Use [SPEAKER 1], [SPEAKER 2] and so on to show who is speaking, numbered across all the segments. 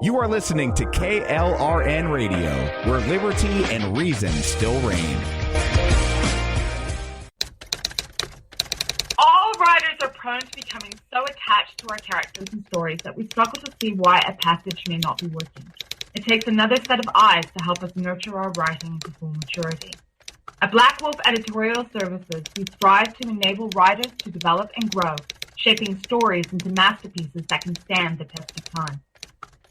[SPEAKER 1] You are listening to KLRN Radio, where liberty and reason still reign.
[SPEAKER 2] All writers are prone to becoming so attached to our characters and stories that we struggle to see why a passage may not be working. It takes another set of eyes to help us nurture our writing to full maturity. At Black Wolf Editorial Services, we strive to enable writers to develop and grow, shaping stories into masterpieces that can stand the test of time.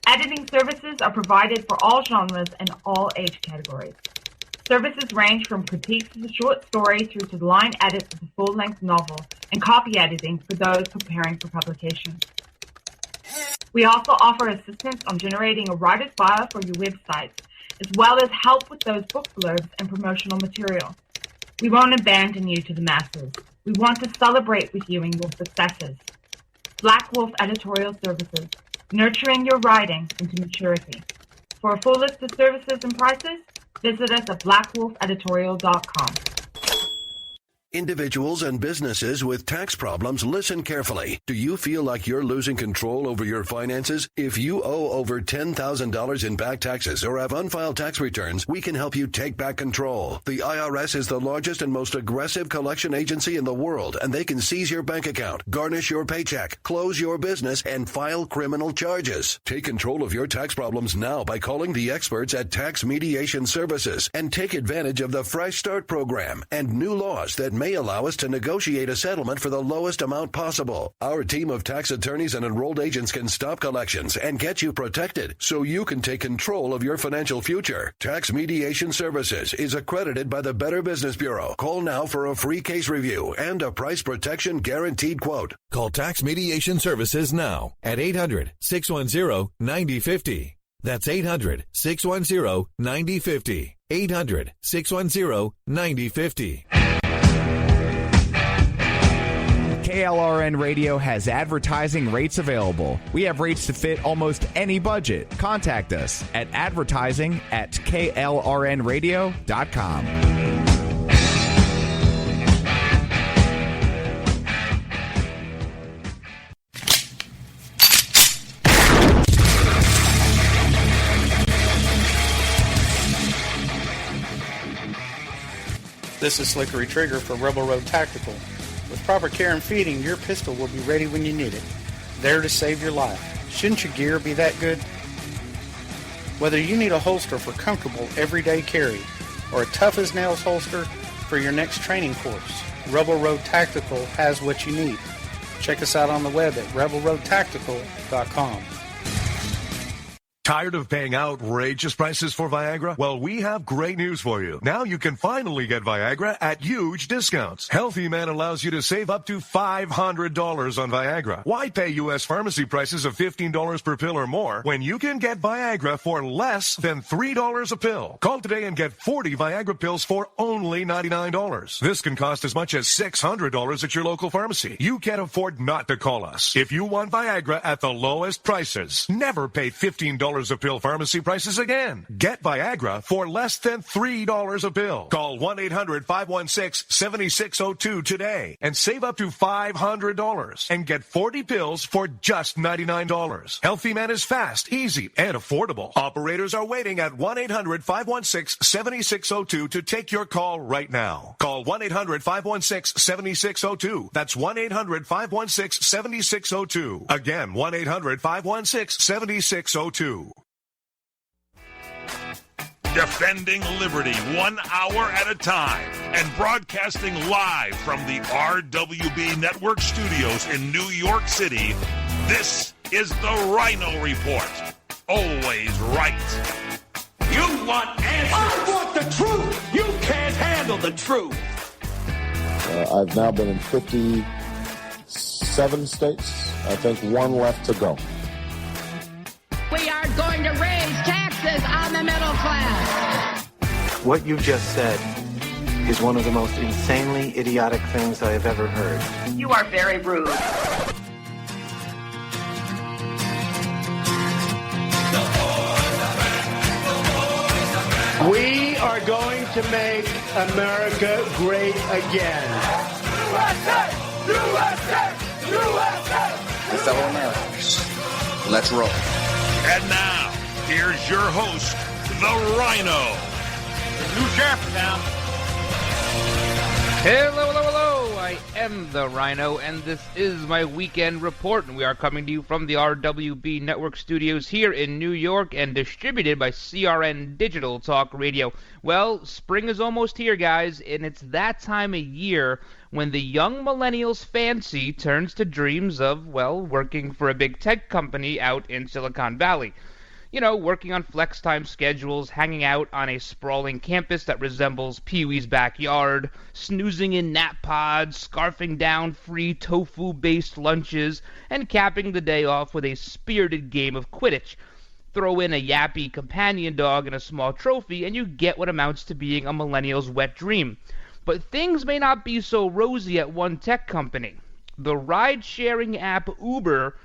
[SPEAKER 2] Editing services are provided for all genres and all age categories. Services range from critiques of the short story through to the line edits of the full-length novel and copy editing for those preparing for publication. We also offer assistance on generating a writer's bio for your websites, as well as help with those book blurbs and promotional material. We won't abandon you to the masses. We want to celebrate with you in your successes. Black Wolf Editorial Services, nurturing your writing into maturity. For a full list of services and prices, visit us at blackwolfeditorial.com.
[SPEAKER 3] Individuals and businesses with tax problems, listen carefully. Do you feel like you're losing control over your finances? If you owe over $10,000 in back taxes or have unfiled tax returns, we can help you take back control. The IRS is the largest and most aggressive collection agency in the world, and they can seize your bank account, garnish your paycheck, close your business, and file criminal charges. Take control of your tax problems now by calling the experts at Tax Mediation Services and take advantage of the Fresh Start program and new laws that may allow us to negotiate a settlement for the lowest amount possible. Our team of tax attorneys and enrolled agents can stop collections and get you protected so you can take control of your financial future. Tax Mediation Services is accredited by the Better Business Bureau. Call now for a free case review and a price protection guaranteed quote.
[SPEAKER 4] Call Tax Mediation Services now at 800-610-9050. That's 800-610-9050. 800-610-9050.
[SPEAKER 1] KLRN Radio has advertising rates available. We have rates to fit almost any budget. Contact us at advertising@klrnradio.com.
[SPEAKER 5] This is Slickery Trigger for Rebel Road Tactical. With proper care and feeding, your pistol will be ready when you need it, there to save your life. Shouldn't your gear be that good? Whether you need a holster for comfortable everyday carry or a tough-as-nails holster for your next training course, Rebel Road Tactical has what you need. Check us out on the web at rebelroadtactical.com.
[SPEAKER 6] Tired of paying outrageous prices for Viagra? Well, we have great news for you. Now you can finally get Viagra at huge discounts. Healthy Man allows you to save up to $500 on Viagra. Why pay U.S. pharmacy prices of $15 per pill or more when you can get Viagra for less than $3 a pill? Call today and get 40 Viagra pills for only $99. This can cost as much as $600 at your local pharmacy. You can't afford not to call us. If you want Viagra at the lowest prices, never pay $15 a pill pharmacy prices again. Get Viagra for less than $3 a pill. Call 1-800-516-7602 today and save up to $500 and get 40 pills for just $99. Healthy Man is fast, easy, and affordable. Operators are waiting at 1-800-516-7602 to take your call right now. Call 1-800-516-7602. That's 1-800-516-7602. Again, 1-800-516-7602.
[SPEAKER 7] Defending liberty 1 hour at a time and broadcasting live from the RWB Network studios in New York City, this is the Ryno Report. Always right.
[SPEAKER 8] You want answers. I want the truth. You can't handle the truth.
[SPEAKER 9] I've now been in 57 states. I think one left to go.
[SPEAKER 10] We are going to raise taxes on the middle class.
[SPEAKER 11] What you just said is one of the most insanely idiotic things I have ever heard.
[SPEAKER 2] You are very rude.
[SPEAKER 12] We are going to make America great again.
[SPEAKER 8] USA! USA! USA!
[SPEAKER 13] Fellow Americans, let's roll.
[SPEAKER 7] And now, here's your host, the Ryno.
[SPEAKER 8] The new sheriff now.
[SPEAKER 13] Hello. I am the Ryno, and this is my weekend report, and we are coming to you from the RWB Network studios here in New York and distributed by CRN Digital Talk Radio. Well, spring is almost here, guys, and it's that time of year when the young millennials' fancy turns to dreams of, well, working for a big tech company out in Silicon Valley. You know, working on flex time schedules, hanging out on a sprawling campus that resembles Pee-wee's backyard, snoozing in nap pods, scarfing down free tofu-based lunches, and capping the day off with a spirited game of Quidditch. Throw in a yappy companion dog and a small trophy, and you get what amounts to being a millennial's wet dream. But things may not be so rosy at one tech company. The ride-sharing app Uber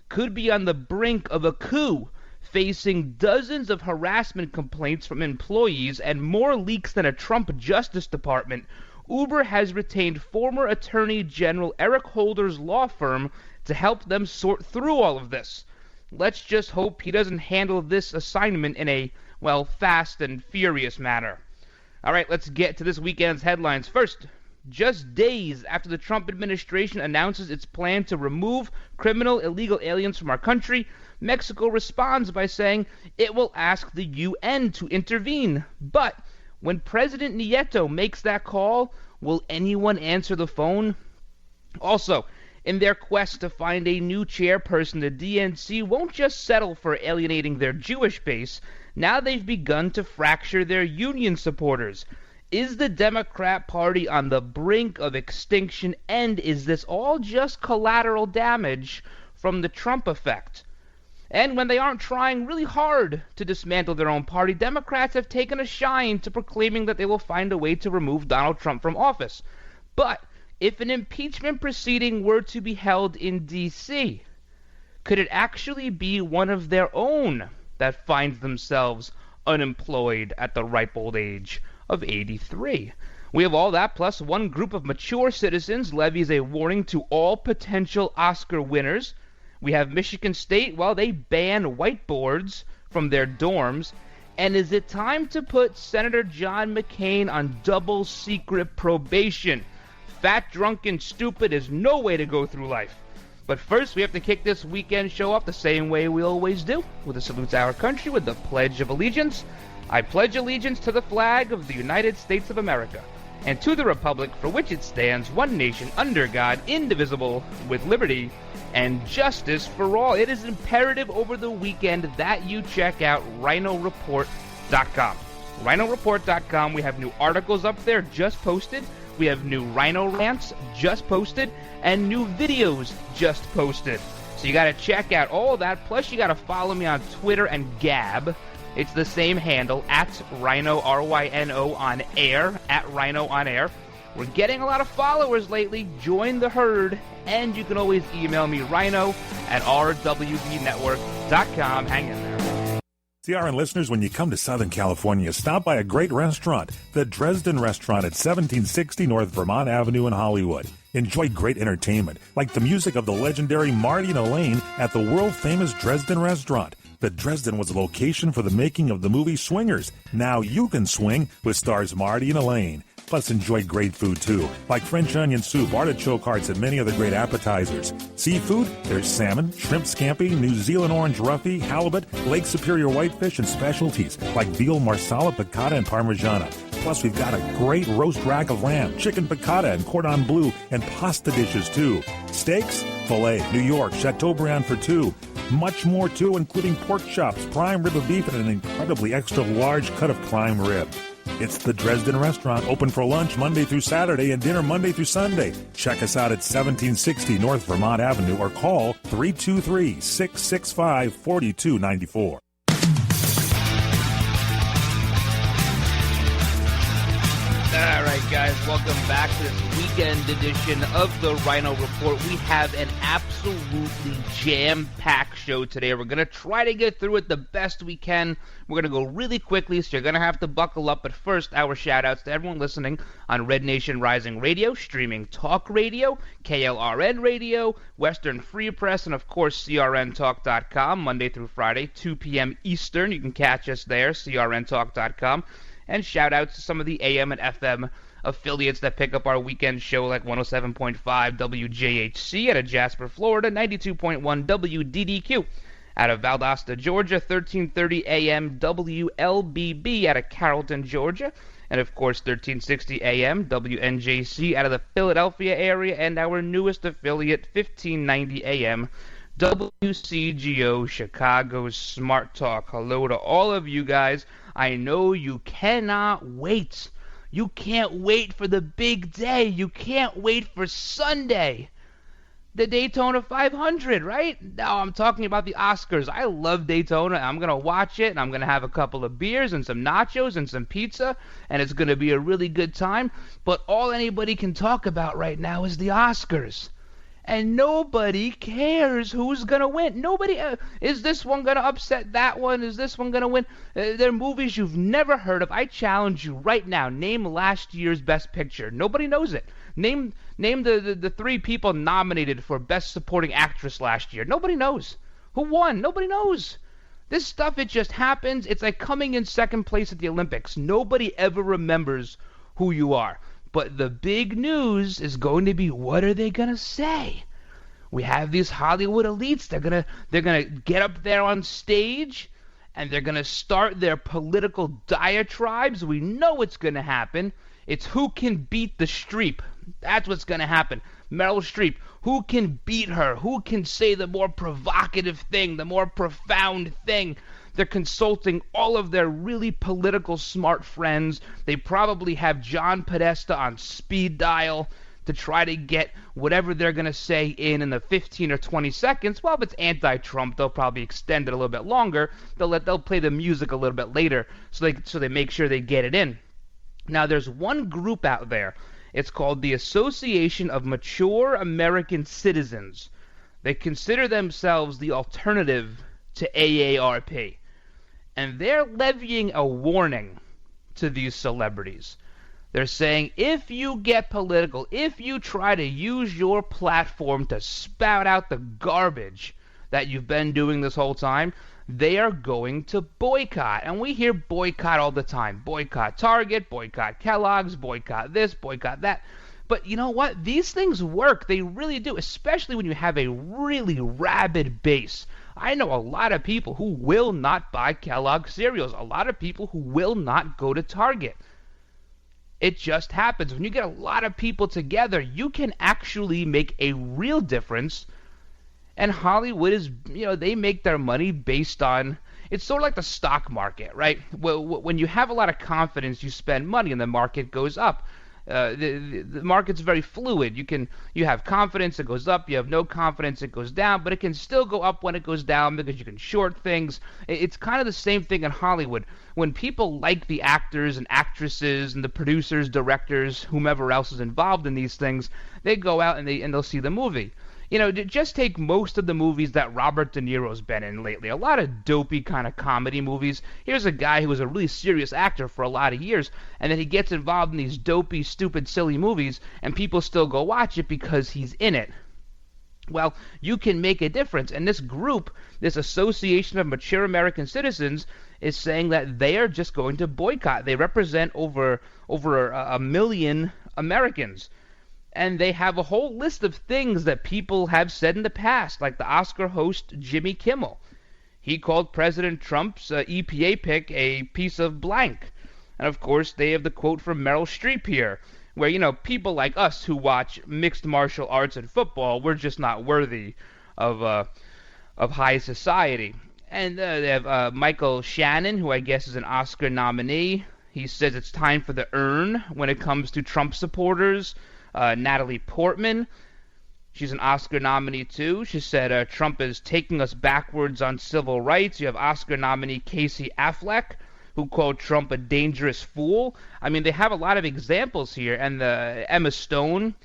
[SPEAKER 13] could be on the brink of a coup, facing dozens of harassment complaints from employees and more leaks than a Trump Justice Department. Uber has retained former Attorney General Eric Holder's law firm to help them sort through all of this. Let's just hope he doesn't handle this assignment in a, well, fast and furious manner. All right, let's get to this weekend's headlines. First, just days after the Trump administration announces its plan to remove criminal illegal aliens from our country, Mexico responds by saying it will ask the UN to intervene. But when President Nieto makes that call, will anyone answer the phone? Also, in their quest to find a new chairperson, the DNC won't just settle for alienating their Jewish base. Now they've begun to fracture their union supporters. Is the Democrat Party on the brink of extinction, and is this all just collateral damage from the Trump effect? And when they aren't trying really hard to dismantle their own party, Democrats have taken a shine to proclaiming that they will find a way to remove Donald Trump from office. But if an impeachment proceeding were to be held in D.C., could it actually be one of their own that finds themselves unemployed at the ripe old age of 83? We have all that, plus one group of mature citizens levies a warning to all potential Oscar winners. We have Michigan State, well, they ban whiteboards from their dorms. And is it time to put Senator John McCain on double secret probation? Fat, drunk, and stupid is no way to go through life. But first, we have to kick this weekend show off the same way we always do, with a salute to our country with the Pledge of Allegiance. I pledge allegiance to the flag of the United States of America, and to the republic for which it stands, one nation, under God, indivisible, with liberty and justice for all. It is imperative over the weekend that you check out RynoReport.com. RynoReport.com, we have new articles up there just posted. We have new Ryno rants just posted, and new videos just posted. So you got to check out all that. Plus, you got to follow me on Twitter and Gab. It's the same handle, at Ryno, R-Y-N-O, on air, at Ryno on air. We're getting a lot of followers lately. Join the herd, and you can always email me, Ryno, at rwbnetwork.com. Hang in there.
[SPEAKER 14] CRN listeners, when you come to Southern California, stop by a great restaurant, the Dresden Restaurant at 1760 North Vermont Avenue in Hollywood. Enjoy great entertainment, like the music of the legendary Marty and Elaine at the world-famous Dresden Restaurant. The Dresden was a location for the making of the movie Swingers. Now you can swing with stars Marty and Elaine. Plus, enjoy great food, too, like French onion soup, artichoke hearts, and many other great appetizers. Seafood, there's salmon, shrimp scampi, New Zealand orange roughy, halibut, Lake Superior whitefish, and specialties like veal, marsala, piccata, and parmigiana. Plus, we've got a great roast rack of lamb, chicken piccata, and cordon bleu, and pasta dishes, too. Steaks, filet, New York, Chateaubriand for two. Much more, too, including pork chops, prime rib of beef, and an incredibly extra large cut of prime rib. It's the Dresden Restaurant, open for lunch Monday through Saturday and dinner Monday through Sunday. Check us out at 1760 North Vermont Avenue or call 323-665-4294.
[SPEAKER 13] All right. right, guys, welcome back to this weekend edition of the Ryno Report. We have an absolutely jam-packed show today. We're going to try to get through it the best we can. We're going to go really quickly, so you're going to have to buckle up. But first, our shout-outs to everyone listening on Red Nation Rising Radio, streaming talk radio, KLRN Radio, Western Free Press, and, of course, CRNtalk.com, Monday through Friday, 2 p.m. Eastern. You can catch us there, CRNtalk.com. And shout-outs to some of the AM and FM affiliates that pick up our weekend show, like 107.5 WJHC out of Jasper, Florida, 92.1 WDDQ out of Valdosta, Georgia, 1330 AM WLBB out of Carrollton, Georgia, and, of course, 1360 AM WNJC out of the Philadelphia area, and our newest affiliate, 1590 AM WCGO, Chicago's Smart Talk. Hello to all of you guys. I know you cannot wait. You can't wait for the big day. You can't wait for Sunday. The Daytona 500, right? Now I'm talking about the Oscars. I love Daytona. I'm going to watch it, and I'm going to have a couple of beers and some nachos and some pizza, and it's going to be a really good time. But all anybody can talk about right now is the Oscars. And nobody cares who's going to win. Nobody, is this one going to upset that one? Is this one going to win? They're movies you've never heard of. I challenge you right now. Name last year's Best Picture. Nobody knows it. Name the three people nominated for Best Supporting Actress last year. Nobody knows. Who won? Nobody knows. This stuff, it just happens. It's like coming in second place at the Olympics. Nobody ever remembers who you are. But the big news is going to be, what are they going to say? We have these Hollywood elites. They're gonna get up there on stage, and they're going to start their political diatribes. We know it's going to happen. It's who can beat the Streep. That's what's going to happen. Meryl Streep. Who can beat her? Who can say the more provocative thing, the more profound thing? They're consulting all of their really political smart friends. They probably have John Podesta on speed dial to try to get whatever they're going to say in the 15 or 20 seconds. Well, if it's anti-Trump, they'll probably extend it a little bit longer. They'll play the music a little bit later so they make sure they get it in. Now, there's one group out there. It's called the Association of Mature American Citizens. They consider themselves the alternative to AARP. And they're levying a warning to these celebrities. They're saying, if you get political, if you try to use your platform to spout out the garbage that you've been doing this whole time, they are going to boycott. And we hear boycott all the time. Boycott Target, boycott Kellogg's, boycott this, boycott that. But you know what? These things work. They really do, especially when you have a really rabid base. I know a lot of people who will not buy Kellogg's cereals. A lot of people who will not go to Target. It just happens. When you get a lot of people together, you can actually make a real difference. And Hollywood is, they make their money based on, it's sort of like the stock market, right? When you have a lot of confidence, you spend money and the market goes up. The market's very fluid. You have confidence, it goes up. You have no confidence, it goes down. But it can still go up when it goes down because you can short things. It's kind of the same thing in Hollywood. When people like the actors and actresses and the producers, directors, whomever else is involved in these things, they go out and they'll see the movie. Just take most of the movies that Robert De Niro's been in lately. A lot of dopey kind of comedy movies. Here's a guy who was a really serious actor for a lot of years, and then he gets involved in these dopey, stupid, silly movies, and people still go watch it because he's in it. Well, you can make a difference, and this group, this Association of Mature American Citizens, is saying that they are just going to boycott. They represent over 1 million Americans. And they have a whole list of things that people have said in the past, like the Oscar host Jimmy Kimmel. He called President Trump's EPA pick a piece of blank. And, of course, they have the quote from Meryl Streep here, where, people like us who watch mixed martial arts and football, we're just not worthy of high society. And they have Michael Shannon, who I guess is an Oscar nominee. He says it's time for the urn when it comes to Trump supporters. Natalie Portman, she's an Oscar nominee too. She said Trump is taking us backwards on civil rights. You have Oscar nominee Casey Affleck, who called Trump a dangerous fool. I mean, they have a lot of examples here. And Emma Stone,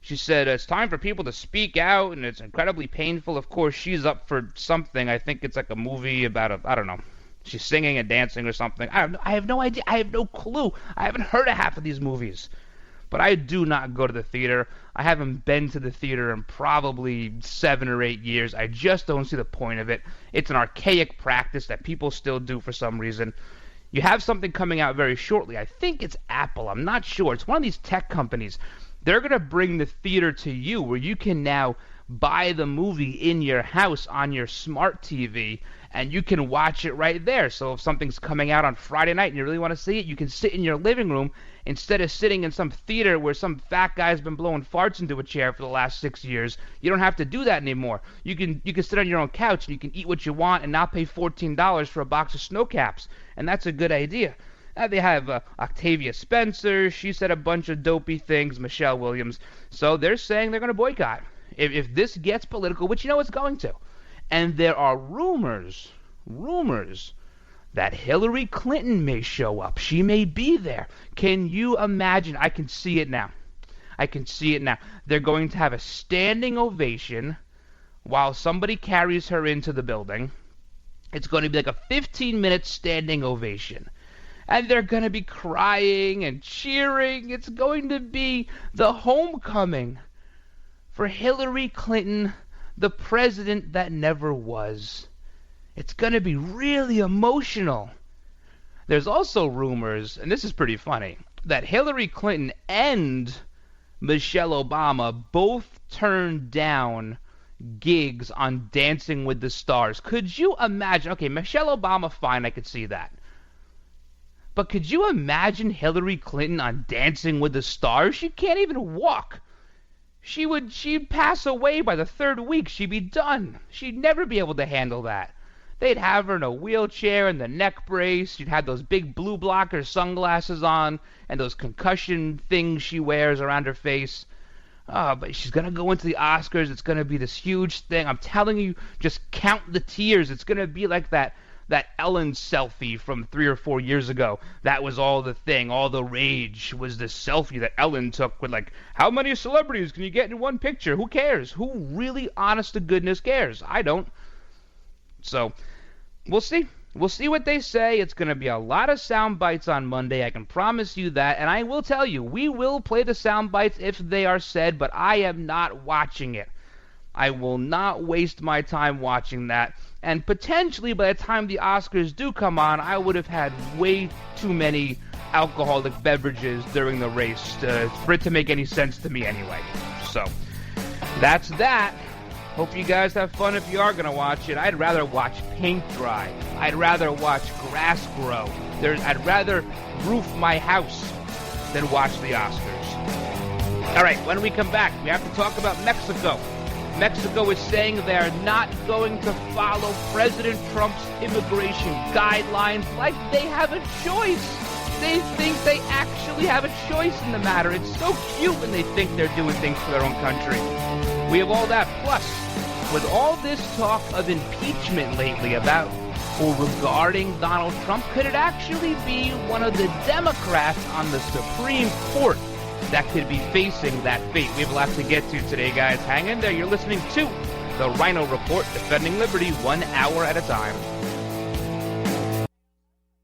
[SPEAKER 13] she said, it's time for people to speak out, and it's incredibly painful. Of course, she's up for something. I think it's like a movie about I don't know. She's singing and dancing or something. I have no idea. I have no clue. I haven't heard of half of these movies. But I do not go to the theater. I haven't been to the theater in probably 7 or 8 years. I just don't see the point of it. It's an archaic practice that people still do for some reason. You have something coming out very shortly. I think it's Apple. I'm not sure. It's one of these tech companies. They're going to bring the theater to you where you can now buy the movie in your house on your smart TV, and you can watch it right there. So if something's coming out on Friday night and you really want to see it, you can sit in your living room instead of sitting in some theater where some fat guy's been blowing farts into a chair for the last 6 years. You don't have to do that anymore. You can sit on your own couch and you can eat what you want and not pay $14 for a box of snow caps, and that's a good idea. They have Octavia Spencer. She said a bunch of dopey things. Michelle Williams. So they're saying they're going to boycott. If this gets political, which you know it's going to. And there are rumors that Hillary Clinton may show up. She may be there. Can you imagine? I can see it now. They're going to have a standing ovation while somebody carries her into the building. It's going to be like a 15-minute standing ovation. And they're going to be crying and cheering. It's going to be the homecoming for Hillary Clinton, the president that never was. It's going to be really emotional. There's also rumors, and this is pretty funny, that Hillary Clinton and Michelle Obama both turned down gigs on Dancing with the Stars. Could you imagine? Okay, Michelle Obama, fine, I could see that. But could you imagine Hillary Clinton on Dancing with the Stars? She can't even walk. She'd pass away by the third week. She'd be done. She'd never be able to handle that. They'd have her in a wheelchair and the neck brace. She'd have those big blue blocker sunglasses on and those concussion things she wears around her face. Oh, but she's going to go into the Oscars. It's going to be this huge thing. I'm telling you, just count the tears. It's going to be like that Ellen selfie from 3 or 4 years ago. That was all the thing. All the rage was this selfie that Ellen took with, like, how many celebrities can you get in one picture? Who cares? Who really, honest to goodness, cares? I don't. So, we'll see. We'll see what they say. It's going to be a lot of sound bites on Monday. I can promise you that. And I will tell you, we will play the sound bites if they are said, but I am not watching it. I will not waste my time watching that. And potentially by the time the Oscars do come on, I would have had way too many alcoholic beverages during the race for it to make any sense to me anyway. So, that's that. Hope you guys have fun if you are going to watch it. I'd rather watch paint dry. I'd rather watch grass grow. I'd rather roof my house than watch the Oscars. All right, when we come back, we have to talk about Mexico. Mexico is saying they are not going to follow President Trump's immigration guidelines like they have a choice. They think they actually have a choice in the matter. It's so cute when they think they're doing things for their own country. We have all that. Plus, with all this talk of impeachment lately about or regarding Donald Trump, could it actually be one of the Democrats on the Supreme Court that could be facing that fate? We have a lot to get to today, guys. Hang in there. You're listening to the Ryno Report, defending liberty 1 hour at a time.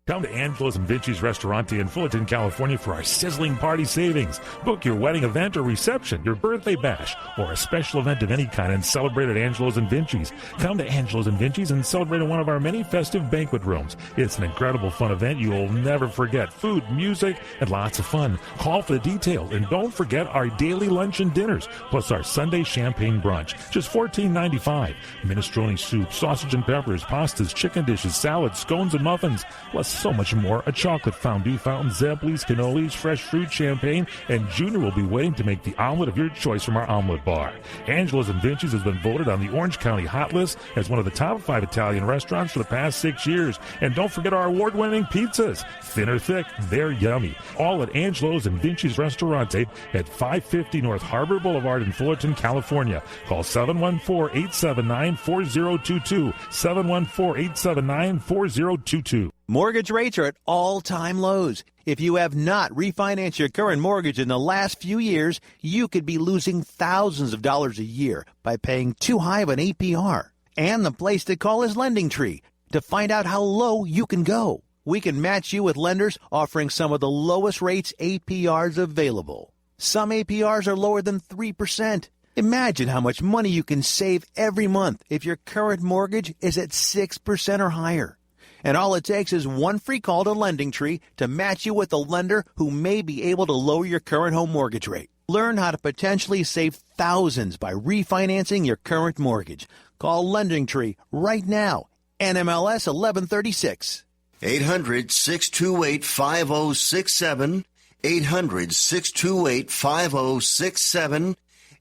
[SPEAKER 14] Come to Angelo's and Vinci's Restaurante in Fullerton, California for our sizzling party savings. Book your wedding event or reception, your birthday bash, or a special event of any kind and celebrate at Angelo's and Vinci's. Come to Angelo's and Vinci's and celebrate in one of our many festive banquet rooms. It's an incredible fun event you'll never forget. Food, music, and lots of fun. Call for the details, and don't forget our daily lunch and dinners, plus our Sunday champagne brunch. Just $14.95. Minestrone soup, sausage and peppers, pastas, chicken dishes, salads, scones, and muffins, plus so much more. A chocolate fondue fountain, Zeppelis, cannolis, fresh fruit, champagne, and Junior will be waiting to make the omelet of your choice from our omelet bar. Angelo's and Vinci's has been voted on the Orange County Hot List as one of the top 5 Italian restaurants for the past 6 years. And don't forget our award-winning pizzas. Thin or thick, they're yummy. All at Angelo's and Vinci's Restaurante at 550 North Harbor Boulevard in Fullerton, California. Call 714-879-4022. 714-879-4022.
[SPEAKER 15] Mortgage rates are at all-time lows. If you have not refinanced your current mortgage in the last few years, you could be losing thousands of dollars a year by paying too high of an APR. And the place to call is LendingTree to find out how low you can go. We can match you with lenders offering some of the lowest rates APRs available. Some APRs are lower than 3%. Imagine how much money you can save every month if your current mortgage is at 6% or higher. And all it takes is one free call to LendingTree to match you with a lender who may be able to lower your current home mortgage rate. Learn how to potentially save thousands by refinancing your current mortgage. Call LendingTree right now. NMLS 1136.
[SPEAKER 16] 800-628-5067. 800-628-5067.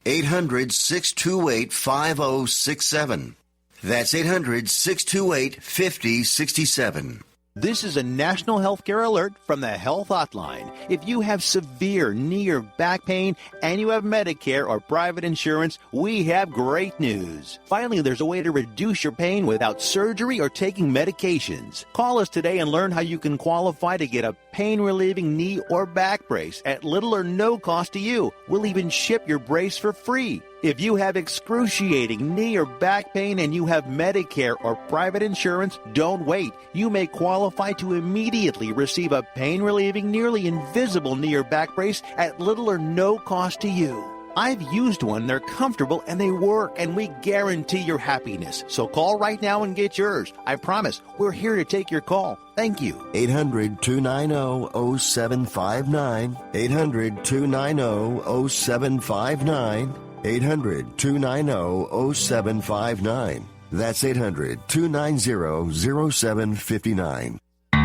[SPEAKER 16] 800-628-5067. That's 800-628-5067.
[SPEAKER 15] This is a national healthcare alert from the Health Hotline. If you have severe knee or back pain and you have Medicare or private insurance, we have great news. Finally, there's a way to reduce your pain without surgery or taking medications. Call us today and learn how you can qualify to get a pain-relieving knee or back brace at little or no cost to you. We'll even ship your brace for free. If you have excruciating knee or back pain and you have Medicare or private insurance, don't wait. You may qualify to immediately receive a pain-relieving, nearly invisible knee or back brace at little or no cost to you. I've used one. They're comfortable and they work, and we guarantee your happiness. So call right now and get yours. I promise we're here to take your call. Thank you.
[SPEAKER 16] 800-290-0759. 800-290-0759. 800-290-0759. That's 800-290-0759.
[SPEAKER 13] All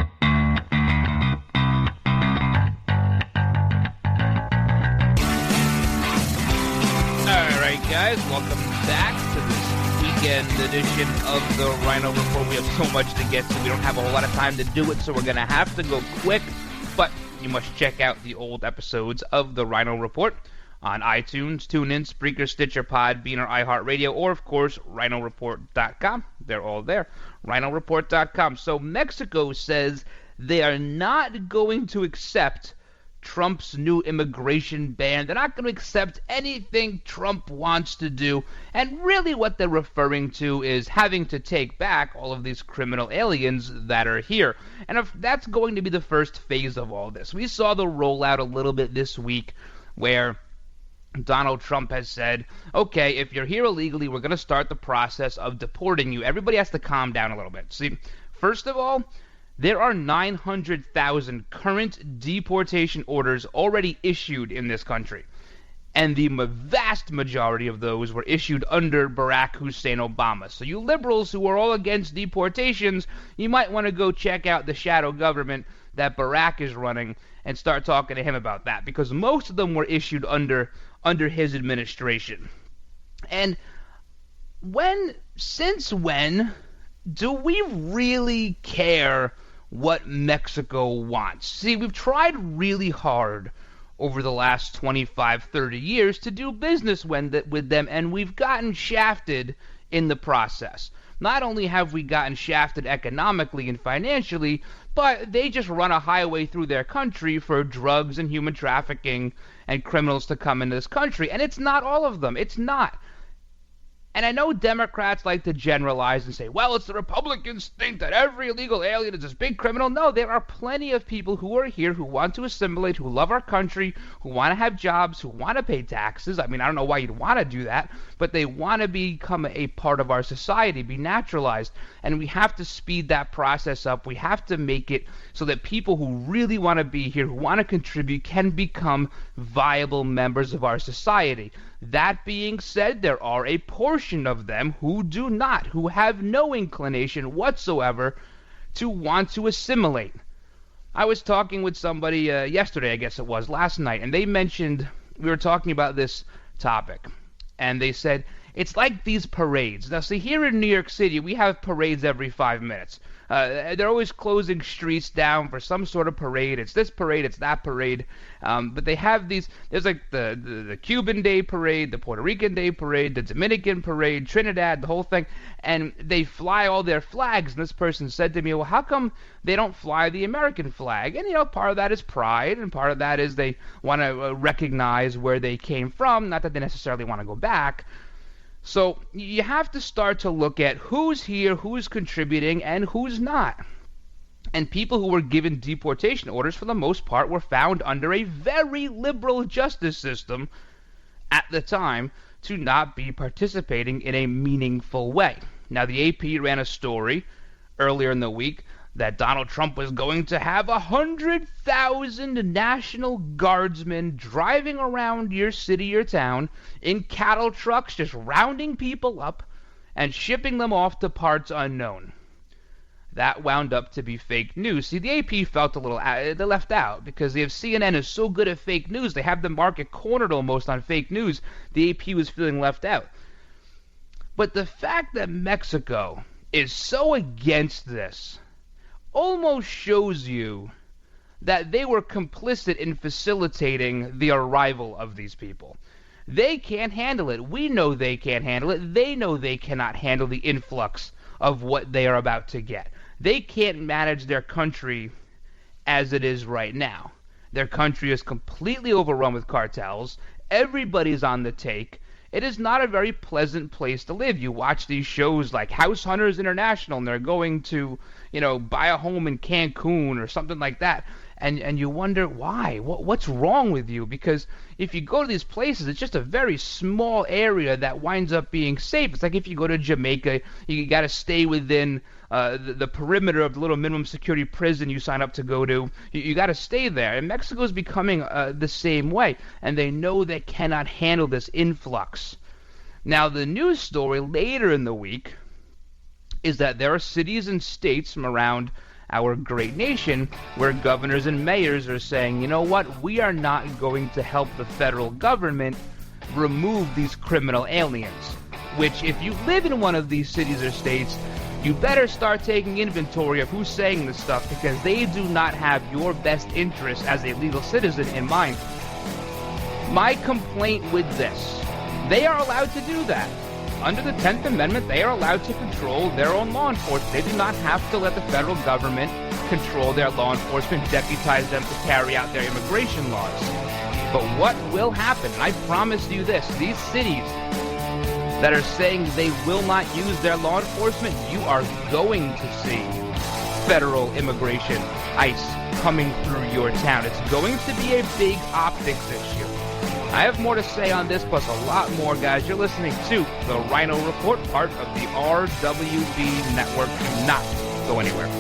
[SPEAKER 13] right, guys, welcome back to this weekend edition of the Ryno Report. We have so much to get to. We don't have a whole lot of time to do it, so we're going to have to go quick. But you must check out the old episodes of the Ryno Report on iTunes, TuneIn, Spreaker, Stitcher, Podbean, or iHeartRadio, or, of course, RynoReport.com. They're all there. RynoReport.com. So Mexico says they are not going to accept Trump's new immigration ban. They're not going to accept anything Trump wants to do. And really what they're referring to is having to take back all of these criminal aliens that are here. And if that's going to be the first phase of all this. We saw the rollout a little bit this week where Donald Trump has said, okay, if you're here illegally, we're going to start the process of deporting you. Everybody has to calm down a little bit. See, first of all, there are 900,000 current deportation orders already issued in this country. And the vast majority of those were issued under Barack Hussein Obama. So you liberals who are all against deportations, you might want to go check out the shadow government that Barack is running and start talking to him about that, because most of them were issued under his administration. And since when do we really care what Mexico wants? See, we've tried really hard over the last 25, 30 years to do business with them, and we've gotten shafted in the process. Not only have we gotten shafted economically and financially, but they just run a highway through their country for drugs and human trafficking and criminals to come into this country. And it's not all of them. It's not. And I know Democrats like to generalize and say, well, it's the Republicans think that every illegal alien is this big criminal. No, there are plenty of people who are here who want to assimilate, who love our country, who want to have jobs, who want to pay taxes. I mean, I don't know why you'd want to do that, but they want to become a part of our society, be naturalized. And we have to speed that process up. We have to make it so that people who really want to be here, who want to contribute, can become viable members of our society. That being said, there are a portion of them who do not, who have no inclination whatsoever to want to assimilate. I was talking with somebody yesterday, I guess it was, last night, and they mentioned, we were talking about this topic, and they said, It's like these parades. Now, see, here in New York City, we have parades every 5 minutes. They're always closing streets down for some sort of parade. It's this parade, it's that parade. But they have these, there's like the Cuban Day Parade, the Puerto Rican Day Parade, the Dominican Parade, Trinidad, the whole thing. And they fly all their flags. And this person said to me, well, how come they don't fly the American flag? And, part of that is pride, and part of that is they want to recognize where they came from, not that they necessarily want to go back. So you have to start to look at who's here, who's contributing, and who's not. And people who were given deportation orders, for the most part, were found under a very liberal justice system at the time to not be participating in a meaningful way. Now, the AP ran a story earlier in the week that Donald Trump was going to have 100,000 National Guardsmen driving around your city or town in cattle trucks, just rounding people up and shipping them off to parts unknown. That wound up to be fake news. See, the AP felt a little left out because if CNN is so good at fake news, they have the market cornered almost on fake news. The AP was feeling left out. But the fact that Mexico is so against this almost shows you that they were complicit in facilitating the arrival of these people. They can't handle it. We know they can't handle it. They know they cannot handle the influx of what they are about to get. They can't manage their country as it is right now. Their country is completely overrun with cartels. Everybody's on the take. It is not a very pleasant place to live. You watch these shows like House Hunters International, and they're going to, buy a home in Cancun or something like that. And you wonder why? What's wrong with you? Because if you go to these places, it's just a very small area that winds up being safe. It's like if you go to Jamaica, you got to stay within the perimeter of the little minimum security prison you sign up to go to. You got to stay there. And Mexico is becoming the same way. And they know they cannot handle this influx. Now, the news story later in the week is that there are cities and states from around our great nation where governors and mayors are saying, you know what, we are not going to help the federal government remove these criminal aliens. Which, if you live in one of these cities or states, you better start taking inventory of who's saying this stuff, because they do not have your best interest as a legal citizen in mind. My complaint with this, they are allowed to do that. Under the 10th Amendment, they are allowed to control their own law enforcement. They do not have to let the federal government control their law enforcement, deputize them to carry out their immigration laws. But what will happen, and I promise you this, these cities that are saying they will not use their law enforcement, you are going to see federal immigration, ICE, coming through your town. It's going to be a big optics issue. I have more to say on this, plus a lot more, guys. You're listening to the Ryno Report, part of the RWB Network. Do not go anywhere.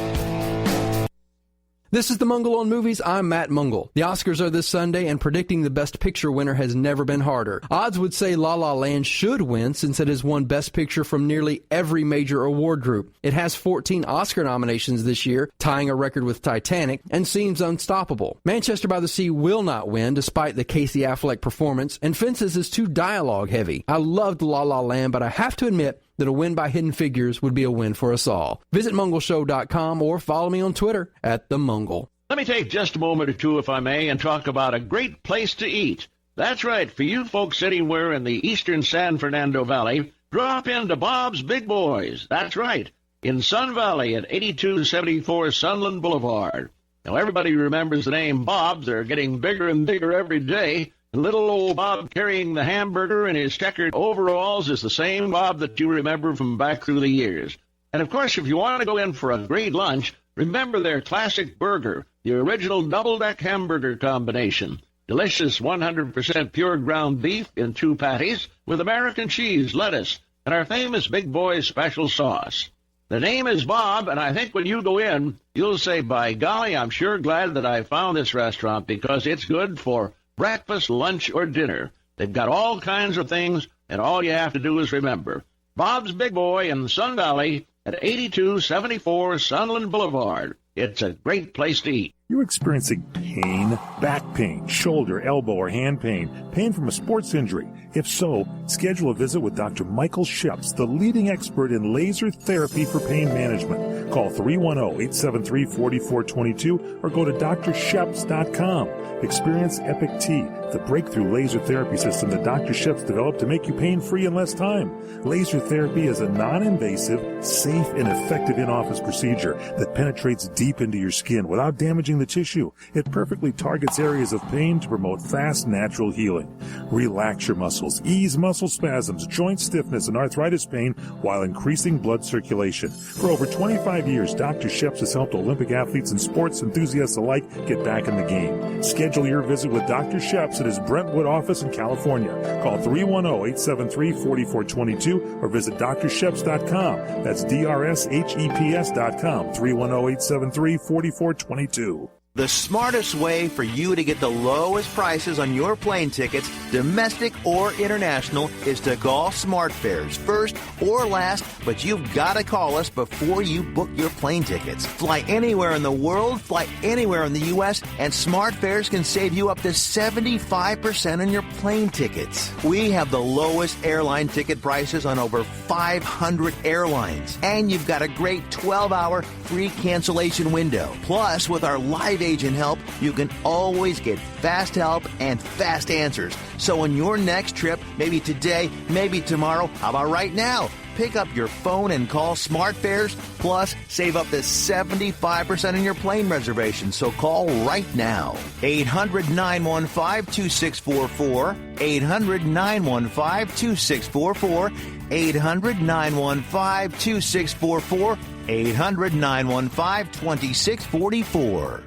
[SPEAKER 17] This is the Mungle on Movies. I'm Matt Mungle. The Oscars are this Sunday, and predicting the Best Picture winner has never been harder. Odds would say La La Land should win, since it has won Best Picture from nearly every major award group. It has 14 Oscar nominations this year, tying a record with Titanic, and seems unstoppable. Manchester by the Sea will not win, despite the Casey Affleck performance, and Fences is too dialogue-heavy. I loved La La Land, but I have to admit that a win by Hidden Figures would be a win for us all. Visit mungleshow.com or follow me on Twitter @TheMungle.
[SPEAKER 18] Let me take just a moment or two, if I may, and talk about a great place to eat. That's right, for you folks anywhere in the eastern San Fernando Valley, drop into Bob's Big Boys. That's right, in Sun Valley at 8274 Sunland Boulevard. Now, everybody remembers the name Bob's. They're getting bigger and bigger every day. Little old Bob carrying the hamburger in his checkered overalls is the same Bob that you remember from back through the years. And, of course, if you want to go in for a great lunch, remember their classic burger, the original double-deck hamburger combination. Delicious 100% pure ground beef in 2 patties with American cheese, lettuce, and our famous Big Boy's special sauce. The name is Bob, and I think when you go in, you'll say, by golly, I'm sure glad that I found this restaurant, because it's good for breakfast, lunch, or dinner. They've got all kinds of things, and all you have to do is remember. Bob's Big Boy in Sun Valley at 8274 Sunland Boulevard. It's a great place to eat.
[SPEAKER 14] You're experiencing pain, back pain, shoulder, elbow, or hand pain, pain from a sports injury. If so, schedule a visit with Dr. Michael Sheps, the leading expert in laser therapy for pain management. Call 310-873-4422 or go to drsheps.com. Experience Epic T, the breakthrough laser therapy system that Dr. Sheps developed to make you pain-free in less time. Laser therapy is a non-invasive, safe, and effective in-office procedure that penetrates deep into your skin without damaging the tissue. It perfectly targets areas of pain to promote fast, natural healing. Relax your muscles, ease muscle spasms, joint stiffness, and arthritis pain while increasing blood circulation. For over 25 years, Dr. Sheps has helped Olympic athletes and sports enthusiasts alike get back in the game. Schedule your visit with Dr. Sheps at his Brentwood office in California. Call 310-873-4422 or visit drsheps.com. That's DRSHEPS.com. 310-873-4422.
[SPEAKER 15] The smartest way for you to get the lowest prices on your plane tickets, domestic or international, is to call SmartFares. First or last, but you've got to call us before you book your plane tickets. Fly anywhere in the world, fly anywhere in the U.S., and SmartFares can save you up to 75% on your plane tickets. We have the lowest airline ticket prices on over 500 airlines, and you've got a great 12-hour free cancellation window. Plus, with our live agent help, you can always get fast help and fast answers. So on your next trip, maybe today, maybe tomorrow, how about right now? Pick up your phone and call SmartFares, plus save up to 75% on your plane reservation. So call right now. 800-915-2644. 800-915-2644. 800-915-2644. 800-915-2644.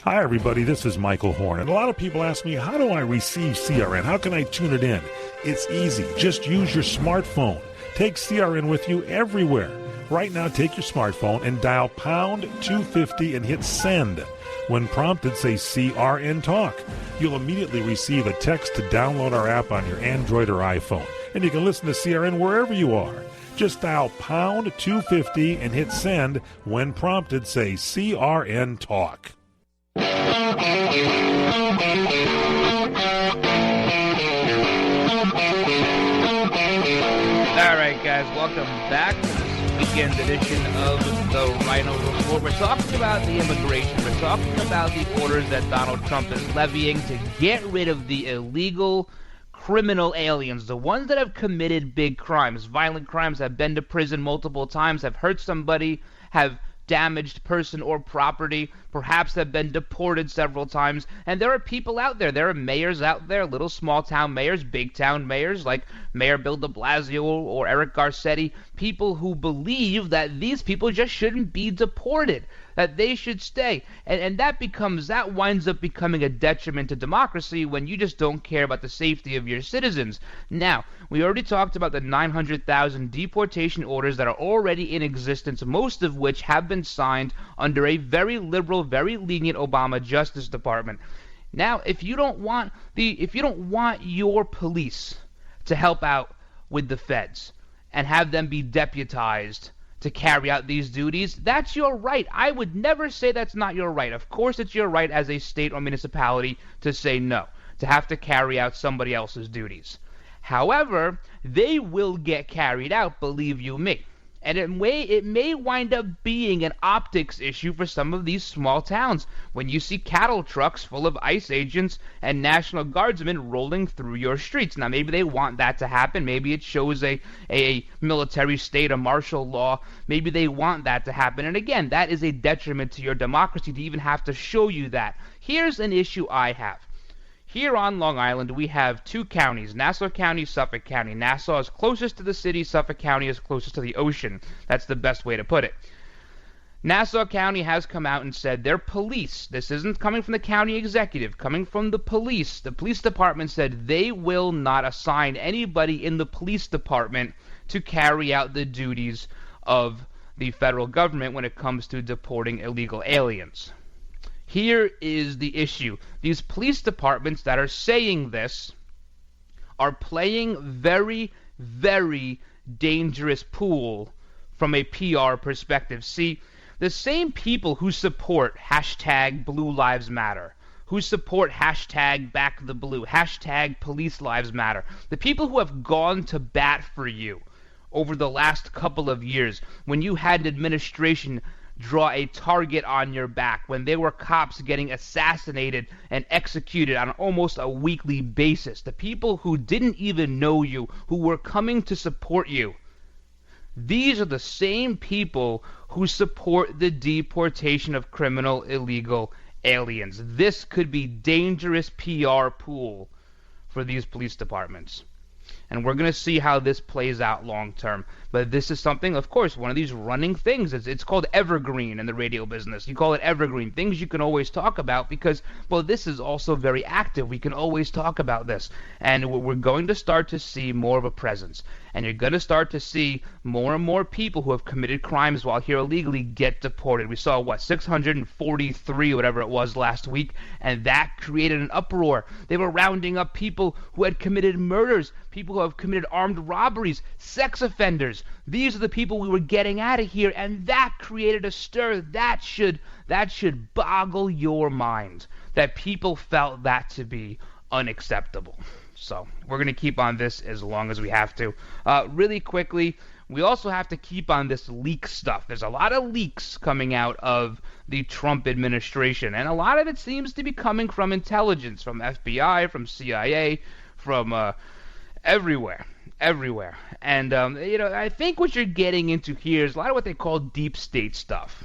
[SPEAKER 14] Hi, everybody. This is Michael Horn. And a lot of people ask me, how do I receive CRN? How can I tune it in? It's easy. Just use your smartphone. Take CRN with you everywhere. Right now, take your smartphone and dial pound 250 and hit send. When prompted, say CRN Talk. You'll immediately receive a text to download our app on your Android or iPhone. And you can listen to CRN wherever you are. Just dial pound 250 and hit send. When prompted, say CRN Talk.
[SPEAKER 13] All right, guys, welcome back to this weekend edition of the Ryno Report. We're talking about the immigration. We're talking about the orders that Donald Trump is levying to get rid of the illegal criminal aliens, the ones that have committed big crimes, violent crimes, have been to prison multiple times, have hurt somebody, have damaged person or property, perhaps have been deported several times. And there are people out there, there are mayors out there, little small town mayors, big town mayors like Mayor Bill de Blasio or Eric Garcetti, people who believe that these people just shouldn't be deported, that they should stay. And that winds up becoming a detriment to democracy when you just don't care about the safety of your citizens. Now, we already talked about the 900,000 deportation orders that are already in existence, most of which have been signed under a very liberal, very lenient Obama Justice Department. Now, if you don't want your police to help out with the feds and have them be deputized to carry out these duties, that's your right. I would never say that's not your right. Of course it's your right as a state or municipality to say no, to have to carry out somebody else's duties. However, they will get carried out, believe you me. And it may wind up being an optics issue for some of these small towns when you see cattle trucks full of ICE agents and National Guardsmen rolling through your streets. Now, maybe they want that to happen. Maybe it shows a military state, a martial law. Maybe they want that to happen. And again, that is a detriment to your democracy to even have to show you that. Here's an issue I have. Here on Long Island, we have two counties, Nassau County, Suffolk County. Nassau is closest to the city, Suffolk County is closest to the ocean. That's the best way to put it. Nassau County has come out and said their police, this isn't coming from the county executive, coming from the police department said they will not assign anybody in the police department to carry out the duties of the federal government when it comes to deporting illegal aliens. Here is the issue. These police departments that are saying this are playing very, very dangerous pool from a PR perspective. See, The same people who support hashtag Blue Lives Matter, who support hashtag Back the Blue, hashtag Police Lives Matter, the people who have gone to bat for you over the last couple of years when you had an administration draw a target on your back, when there were cops getting assassinated and executed on almost a weekly basis, the people who didn't even know you, who were coming to support you, these are the same people who support the deportation of criminal illegal aliens. This could be dangerous PR pool for these police departments. And we're going to see how this plays out long term. But this is something, of course, one of these running things. It's called evergreen in the radio business. You call it evergreen. Things you can always talk about because, well, this is also very active. We can always talk about this. And we're going to start to see more of a presence. And you're going to start to see more and more people who have committed crimes while here illegally get deported. We saw, 643, whatever it was last week, and that created an uproar. They were rounding up people who had committed murders, people who have committed armed robberies, sex offenders. These are the people we were getting out of here, and that created a stir. That should boggle your mind, that people felt that to be unacceptable. So we're going to keep on this as long as we have to. Really quickly, we also have to keep on this leak stuff. There's a lot of leaks coming out of the Trump administration, and a lot of it seems to be coming from intelligence, from FBI, from CIA, from everywhere. And, I think what you're getting into here is a lot of what they call deep state stuff.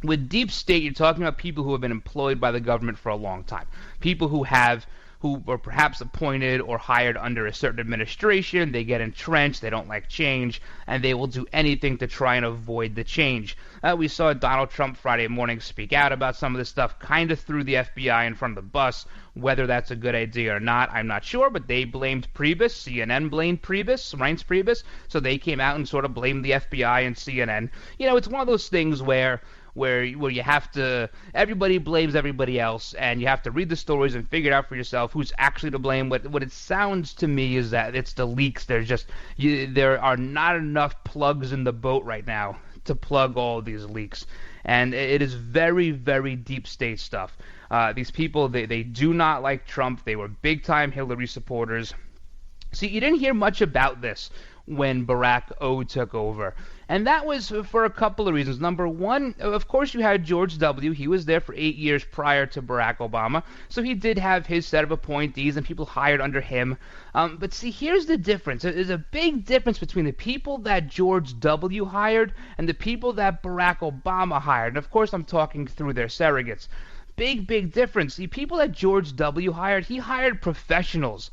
[SPEAKER 13] With deep state, you're talking about people who have been employed by the government for a long time. People who were perhaps appointed or hired under a certain administration. They get entrenched, they don't like change, and they will do anything to try and avoid the change. We saw Donald Trump Friday morning speak out about some of this stuff, kind of threw the FBI in front of the bus. Whether that's a good idea or not, I'm not sure, but they blamed Priebus. CNN blamed Priebus, Reince Priebus, so they came out and sort of blamed the FBI and CNN. It's one of those things where you have to, everybody blames everybody else, and you have to read the stories and figure it out for yourself who's actually to blame. What it sounds to me is that it's the leaks. There are not enough plugs in the boat right now to plug all these leaks, and it is very, very deep state stuff. These people, they do not like Trump. They were big-time Hillary supporters. See, you didn't hear much about this when Barack O took over. And that was for a couple of reasons. Number one, of course, you had George W. He was there for 8 years prior to Barack Obama, so he did have his set of appointees and people hired under him. But see, here's the difference. There's a big difference between the people that George W. hired and the people that Barack Obama hired. And of course, I'm talking through their surrogates. Big difference. The people that George W. hired, he hired professionals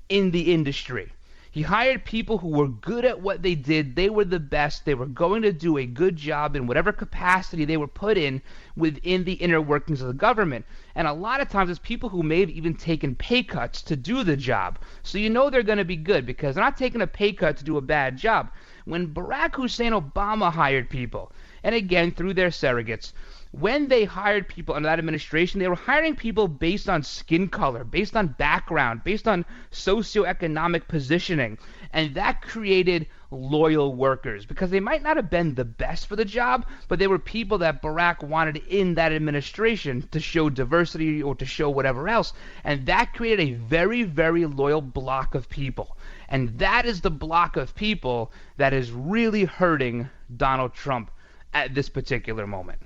[SPEAKER 13] in the industry. He hired people who were good at what they did. They were the best. They were going to do a good job in whatever capacity they were put in within the inner workings of the government. And a lot of times it's people who may have even taken pay cuts to do the job. So they're going to be good because they're not taking a pay cut to do a bad job. When Barack Hussein Obama hired people, and again through their surrogates, when they hired people under that administration, they were hiring people based on skin color, based on background, based on socioeconomic positioning. And that created loyal workers because they might not have been the best for the job, but they were people that Barack wanted in that administration to show diversity or to show whatever else. And that created a very, very loyal block of people. And that is the block of people that is really hurting Donald Trump at this particular moment.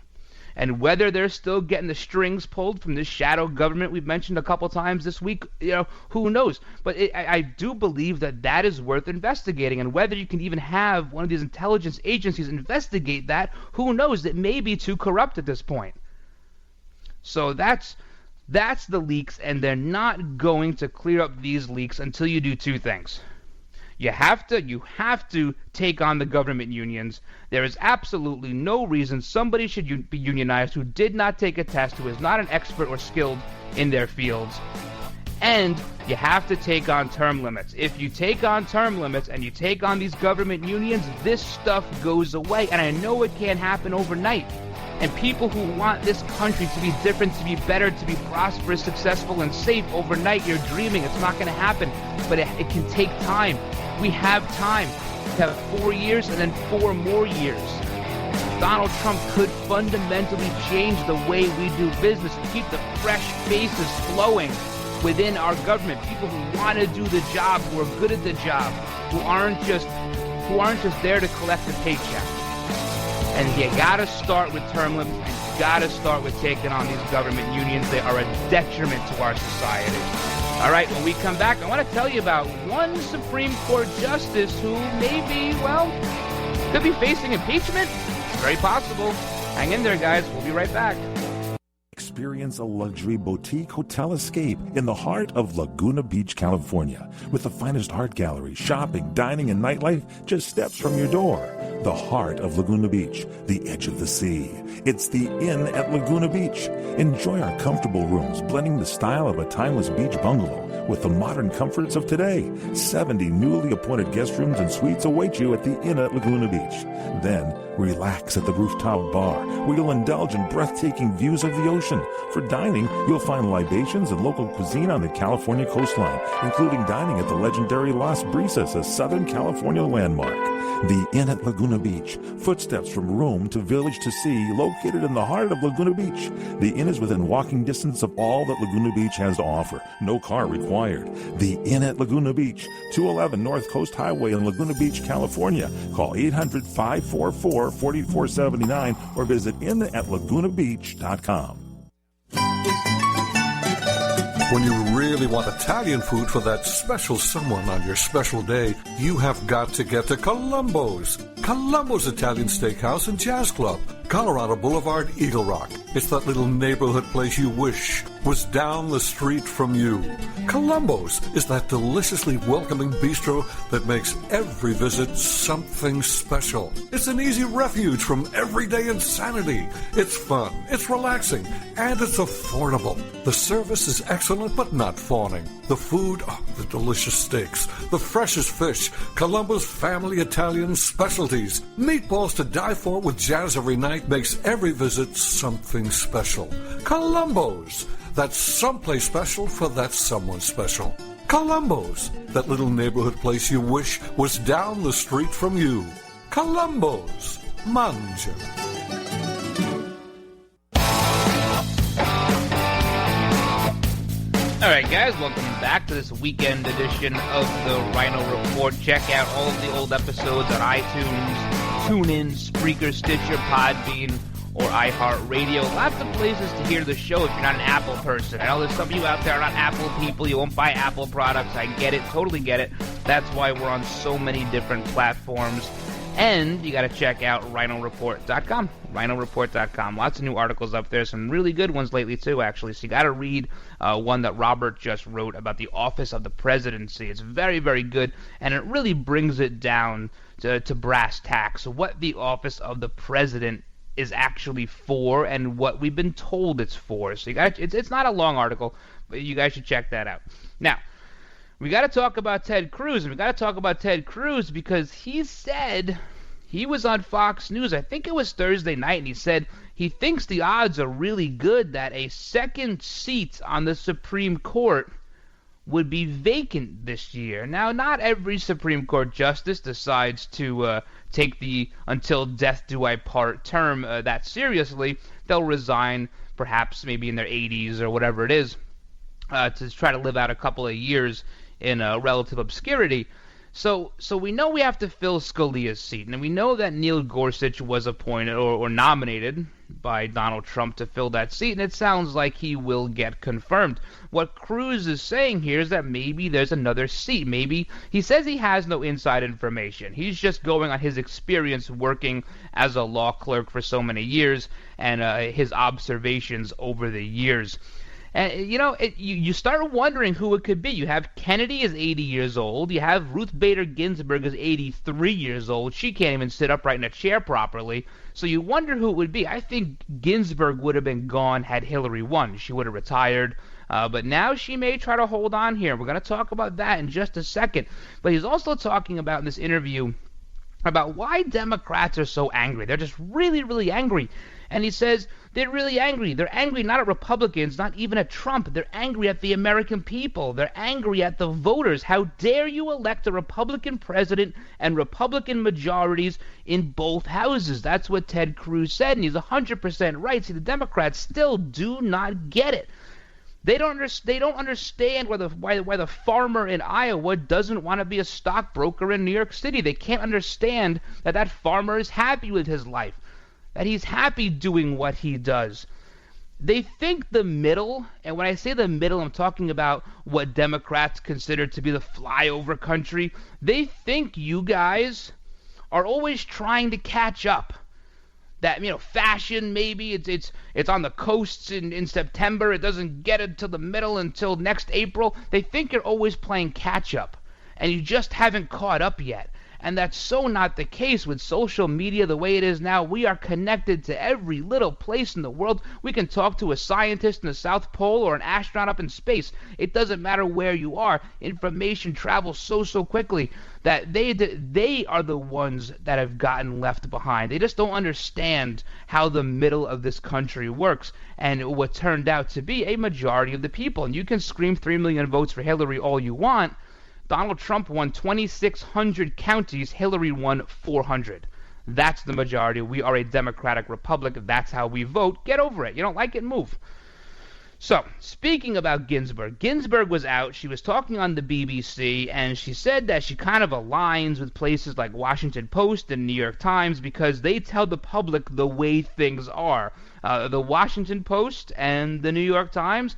[SPEAKER 13] And whether they're still getting the strings pulled from this shadow government we've mentioned a couple times this week, who knows? But I do believe that is worth investigating. And whether you can even have one of these intelligence agencies investigate that, who knows? It may be too corrupt at this point. So that's the leaks, and they're not going to clear up these leaks until you do two things. You have to take on the government unions. There is absolutely no reason somebody should be unionized who did not take a test, who is not an expert or skilled in their fields. And you have to take on term limits. If you take on term limits and you take on these government unions, this stuff goes away. And I know it can't happen overnight. And people who want this country to be different, to be better, to be prosperous, successful, and safe overnight, you're dreaming. It's not going to happen. But it can take time. We have time. We have 4 years and then 4 more years. Donald Trump could fundamentally change the way we do business and keep the fresh faces flowing within our government. People who want to do the job, who are good at the job, who aren't just there to collect a paycheck. And you gotta start with term limits, and you gotta start with taking on these government unions. They are a detriment to our society. All right, when we come back, I want to tell you about one Supreme Court justice who maybe, could be facing impeachment. It's very possible. Hang in there, guys. We'll be right back.
[SPEAKER 14] Experience a luxury boutique hotel escape in the heart of Laguna Beach, California, with the finest art gallery, shopping, dining, and nightlife just steps from your door. The heart of Laguna Beach, the edge of the sea. It's the Inn at Laguna Beach. Enjoy our comfortable rooms, blending the style of a timeless beach bungalow with the modern comforts of today. 70 newly appointed guest rooms and suites await you at the Inn at Laguna Beach. Then, relax at the rooftop bar, where you'll indulge in breathtaking views of the ocean. For dining, you'll find libations and local cuisine on the California coastline, including dining at the legendary Las Brisas, a Southern California landmark. The Inn at Laguna Beach, footsteps from room to village to sea, located in the heart of Laguna Beach. The Inn is within walking distance of all that Laguna Beach has to offer. No car required. The Inn at Laguna Beach, 211 North Coast Highway in Laguna Beach, California. Call 800-544-4479 or visit innatlagunabeach.com.
[SPEAKER 19] When you really want Italian food for that special someone on your special day, you have got to get to Columbo's. Columbo's Italian Steakhouse and Jazz Club, Colorado Boulevard, Eagle Rock. It's that little neighborhood place you wish was down the street from you. Columbo's is that deliciously welcoming bistro that makes every visit something special. It's an easy refuge from everyday insanity. It's fun, it's relaxing, and it's affordable. The service is excellent but not fawning. The food, the delicious steaks, the freshest fish, Columbo's family Italian specialties. Meatballs to die for with jazz every night makes every visit something special. Columbo's. That's someplace special for that someone special. Columbo's, that little neighborhood place you wish was down the street from you. Columbo's. Mangia.
[SPEAKER 13] All right, guys, welcome back to this weekend edition of the Ryno Report. Check out all of the old episodes on iTunes, TuneIn, Spreaker, Stitcher, Podbean, or iHeartRadio. Lots of places to hear the show if you're not an Apple person. I know there's some of you out there are not Apple people. You won't buy Apple products. I get it. Totally get it. That's why we're on so many different platforms. And you got to check out RynoReport.com. RynoReport.com. Lots of new articles up there. Some really good ones lately, too, actually. So you got to read one that Robert just wrote about the office of the presidency. It's very, very good. And it really brings it down to brass tacks. What the office of the president is actually for and what we've been told it's for. So you got it's not a long article, but you guys should check that out. Now, we got to talk about Ted Cruz, and we got to talk about Ted Cruz because he said he was on Fox News, I think it was Thursday night, and he said he thinks the odds are really good that a second seat on the Supreme Court would be vacant this year. Now, not every Supreme Court justice decides to take the until death do I part term that seriously. They'll resign, perhaps maybe in their 80s or whatever it is, to try to live out a couple of years in relative obscurity. So we know we have to fill Scalia's seat, and we know that Neil Gorsuch was appointed or nominated by Donald Trump to fill that seat, and it sounds like he will get confirmed. What Cruz is saying here is that maybe there's another seat. Maybe he says he has no inside information. He's just going on his experience working as a law clerk for so many years and his observations over the years. And, you start wondering who it could be. You have Kennedy is 80 years old. You have Ruth Bader Ginsburg is 83 years old. She can't even sit upright in a chair properly. So you wonder who it would be. I think Ginsburg would have been gone had Hillary won. She would have retired. But now she may try to hold on here. We're going to talk about that in just a second. But he's also talking about in this interview about why Democrats are so angry. They're just really, really angry. And he says they're really angry. They're angry not at Republicans, not even at Trump. They're angry at the American people. They're angry at the voters. How dare you elect a Republican president and Republican majorities in both houses? That's what Ted Cruz said, and he's 100% right. See, the Democrats still do not get it. They don't understand why the farmer in Iowa doesn't want to be a stockbroker in New York City. They can't understand that farmer is happy with his life, that he's happy doing what he does. They think the middle, and when I say the middle, I'm talking about what Democrats consider to be the flyover country. They think you guys are always trying to catch up. That, fashion, maybe it's on the coasts in September. It doesn't get it to the middle until next April. They think you're always playing catch up, and you just haven't caught up yet. And that's so not the case with social media the way it is now. We are connected to every little place in the world. We can talk to a scientist in the South Pole or an astronaut up in space. It doesn't matter where you are. Information travels so quickly that they are the ones that have gotten left behind. They just don't understand how the middle of this country works and what turned out to be a majority of the people. And you can scream 3 million votes for Hillary all you want. Donald Trump won 2,600 counties. Hillary won 400. That's the majority. We are a democratic republic. That's how we vote. Get over it. You don't like it? Move. So, speaking about Ginsburg was out. She was talking on the BBC, and she said that she kind of aligns with places like Washington Post and New York Times because they tell the public the way things are. The Washington Post and the New York Times.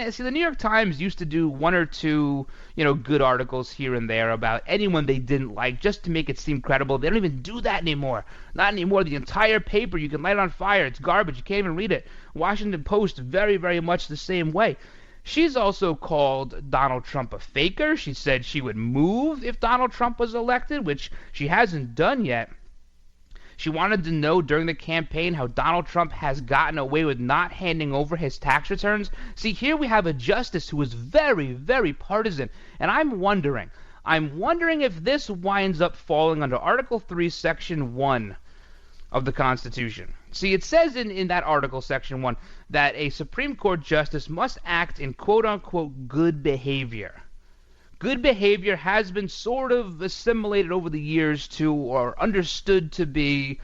[SPEAKER 13] See, the New York Times used to do 1 or 2, good articles here and there about anyone they didn't like just to make it seem credible. They don't even do that anymore. Not anymore. The entire paper, you can light it on fire. It's garbage. You can't even read it. Washington Post, very, very much the same way. She's also called Donald Trump a faker. She said she would move if Donald Trump was elected, which she hasn't done yet. She wanted to know during the campaign how Donald Trump has gotten away with not handing over his tax returns. See, here we have a justice who is very, very partisan. And I'm wondering if this winds up falling under Article 3, Section 1 of the Constitution. See, it says in that article, Section 1, that a Supreme Court justice must act in quote-unquote good behavior. Good behavior has been sort of assimilated over the years to, or understood to be,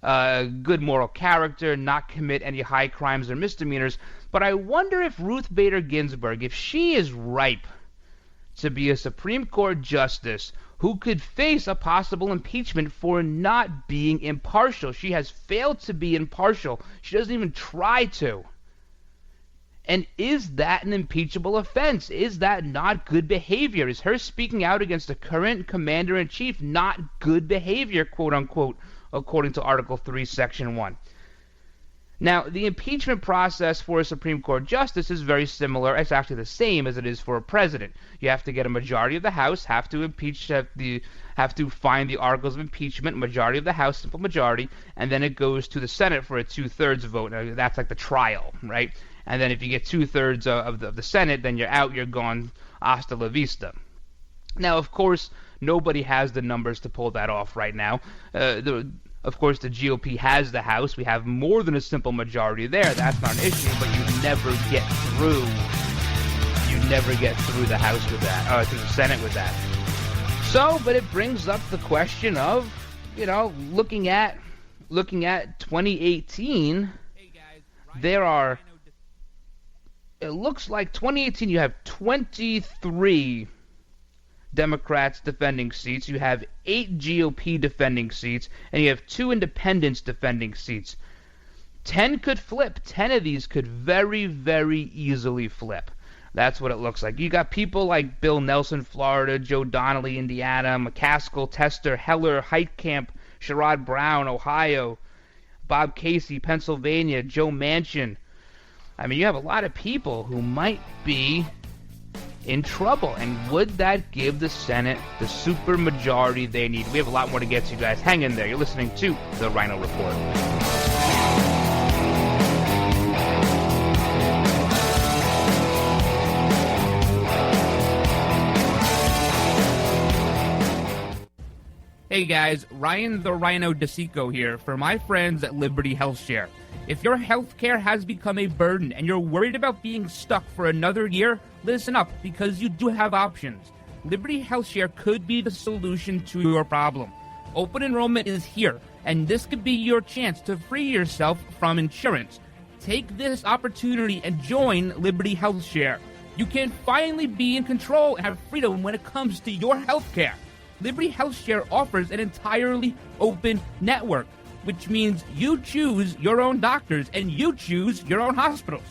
[SPEAKER 13] good moral character, not commit any high crimes or misdemeanors. But I wonder if Ruth Bader Ginsburg, if she is ripe to be a Supreme Court justice who could face a possible impeachment for not being impartial. She has failed to be impartial. She doesn't even try to. And is that an impeachable offense? Is that not good behavior? Is her speaking out against the current commander-in-chief not good behavior, quote-unquote, according to Article 3, Section 1? Now, the impeachment process for a Supreme Court justice is very similar. It's actually the same as it is for a president. You have to get a majority of the House, have to find the articles of impeachment, majority of the House, simple majority, and then it goes to the Senate for a 2/3 vote. Now, that's like the trial, right? And then if you get 2/3 of the Senate, then you're out, you're gone, hasta la vista. Now, of course, nobody has the numbers to pull that off right now. Of course, the GOP has the House. We have more than a simple majority there. That's not an issue, but you never get through. You never get through the House with that, through the Senate with that. So, but it brings up the question of, looking at 2018. It looks like 2018 you have 23 Democrats defending seats, you have 8 GOP defending seats, and you have 2 independents defending seats. 10 could flip. 10 of these could very, very easily flip. That's what it looks like. You got people like Bill Nelson, Florida, Joe Donnelly, Indiana, McCaskill, Tester, Heller, Heitkamp, Sherrod Brown, Ohio, Bob Casey, Pennsylvania, Joe Manchin. I mean, you have a lot of people who might be in trouble, and would that give the Senate the super majority they need? We have a lot more to get to, guys. Hang in there. You're listening to the Ryno Report. Hey guys, Ryan the Ryno DeSico here for my friends at Liberty Health Share. If your healthcare has become a burden and you're worried about being stuck for another year, listen up, because you do have options. Liberty HealthShare could be the solution to your problem. Open enrollment is here, and this could be your chance to free yourself from insurance. Take this opportunity and join Liberty HealthShare. You can finally be in control and have freedom when it comes to your healthcare. Liberty HealthShare offers an entirely open network, which means you choose your own doctors and you choose your own hospitals.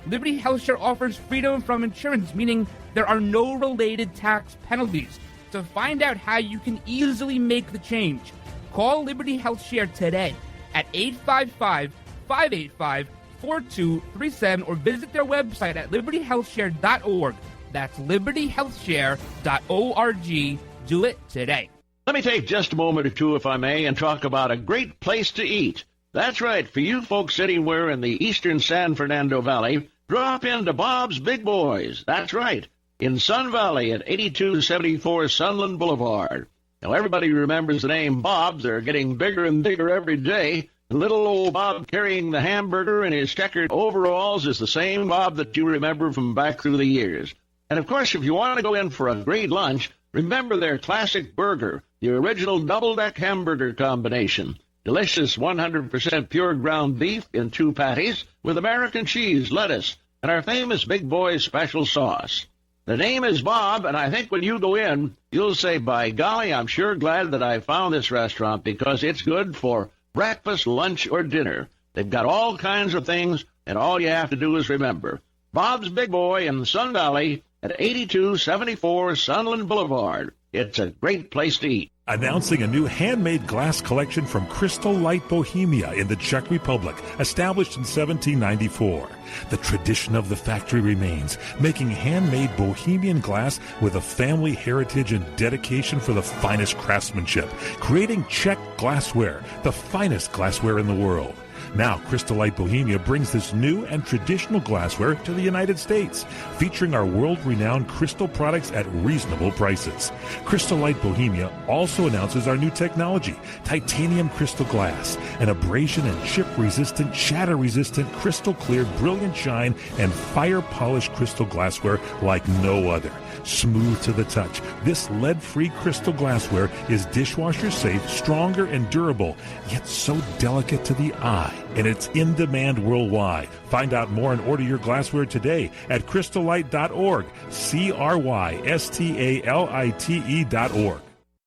[SPEAKER 13] Liberty HealthShare offers freedom from insurance, meaning there are no related tax penalties. To find out how you can easily make the change, call Liberty HealthShare today at 855-585-4237 or visit their website at libertyhealthshare.org. That's libertyhealthshare.org. Do it today.
[SPEAKER 18] Let me take just a moment or two, if I may, and talk about a great place to eat. That's right, for you folks anywhere in the eastern San Fernando Valley, drop into Bob's Big Boys. That's right, in Sun Valley at 8274 Sunland Boulevard. Now, everybody remembers the name Bob's. They're getting bigger and bigger every day. Little old Bob carrying the hamburger in his checkered overalls is the same Bob that you remember from back through the years. And, of course, if you want to go in for a great lunch, remember their classic burger, the original double-deck hamburger combination. Delicious 100% pure ground beef in 2 patties with American cheese, lettuce, and our famous Big Boy special sauce. The name is Bob, and I think when you go in, you'll say, by golly, I'm sure glad that I found this restaurant because it's good for breakfast, lunch, or dinner. They've got all kinds of things, and all you have to do is remember. Bob's Big Boy in Sun Valley at 8274 Sunland Boulevard. It's a great place to eat.
[SPEAKER 14] Announcing a new handmade glass collection from Crystal Light Bohemia in the Czech Republic, established in 1794. The tradition of the factory remains, making handmade Bohemian glass with a family heritage and dedication for the finest craftsmanship, creating Czech glassware, the finest glassware in the world. Now, Crystal Light Bohemia brings this new and traditional glassware to the United States, featuring our world-renowned crystal products at reasonable prices. Crystal Light Bohemia also announces our new technology, titanium crystal glass, an abrasion and chip-resistant, shatter-resistant, crystal-clear, brilliant shine, and fire-polished crystal glassware like no other. Smooth to the touch, this lead-free crystal glassware is dishwasher safe, stronger and durable, yet so delicate to the eye, and it's in demand worldwide. Find out more and order your glassware today at crystallight.org, crystalite.org.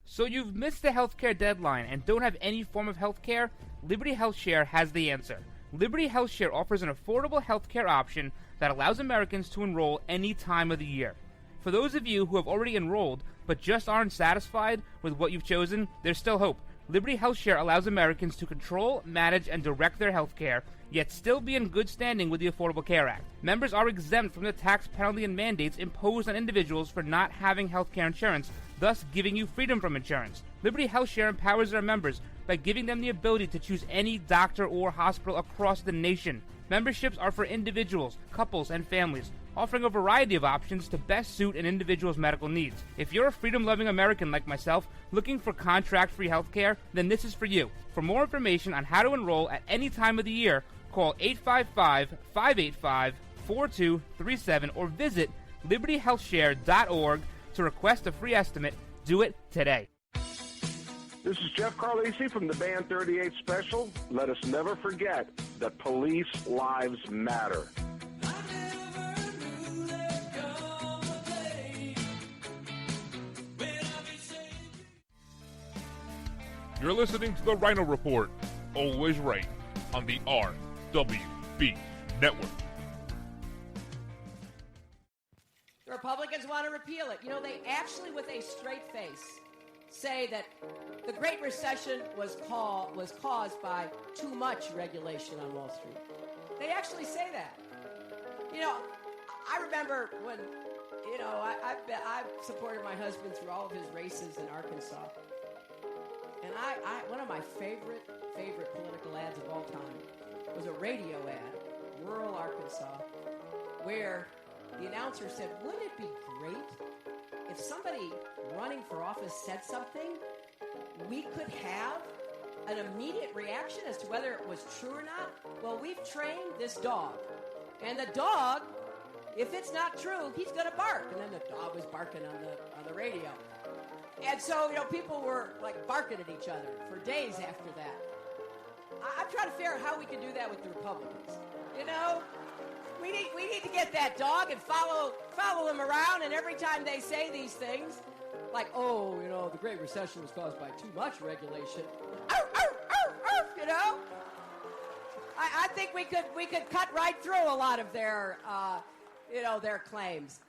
[SPEAKER 13] So you've missed the healthcare deadline and don't have any form of healthcare? Liberty HealthShare has the answer. Liberty HealthShare offers an affordable healthcare option that allows Americans to enroll any time of the year. For those of you who have already enrolled but just aren't satisfied with what you've chosen, there's still hope. Liberty HealthShare allows Americans to control, manage, and direct their health care, yet still be in good standing with the Affordable Care Act. Members are exempt from the tax penalty and mandates imposed on individuals for not having health care insurance, thus giving you freedom from insurance. Liberty HealthShare empowers their members by giving them the ability to choose any doctor or hospital across the nation. Memberships are for individuals, couples, and families, offering a variety of options to best suit an individual's medical needs. If you're a freedom-loving American like myself, looking for contract-free health care, then this is for you. For more information on how to enroll at any time of the year, call 855-585-4237 or visit libertyhealthshare.org to request a free estimate. Do it today.
[SPEAKER 20] This is Jeff Carlisi from the Band 38 Special. Let us never forget that police lives matter.
[SPEAKER 7] You're listening to the Ryno Report, always right, on the RWB Network.
[SPEAKER 21] The Republicans want to repeal it. You know, they actually, with a straight face, say that the Great Recession was caused by too much regulation on Wall Street. They actually say that. You know, I remember when, you know, I've supported my husband through all of his races in Arkansas. And one of my favorite political ads of all time was a radio ad, rural Arkansas, where the announcer said, wouldn't it be great if somebody running for office said something, we could have an immediate reaction as to whether it was true or not? Well, we've trained this dog, and the dog, if it's not true, he's going to bark. And then the dog was barking on the radio. And so, people were like barking at each other for days after that. I'm trying to figure out how we can do that with the Republicans. We need to get that dog and follow them around, and every time they say these things, like, the Great Recession was caused by too much regulation. I think we could cut right through a lot of their their claims.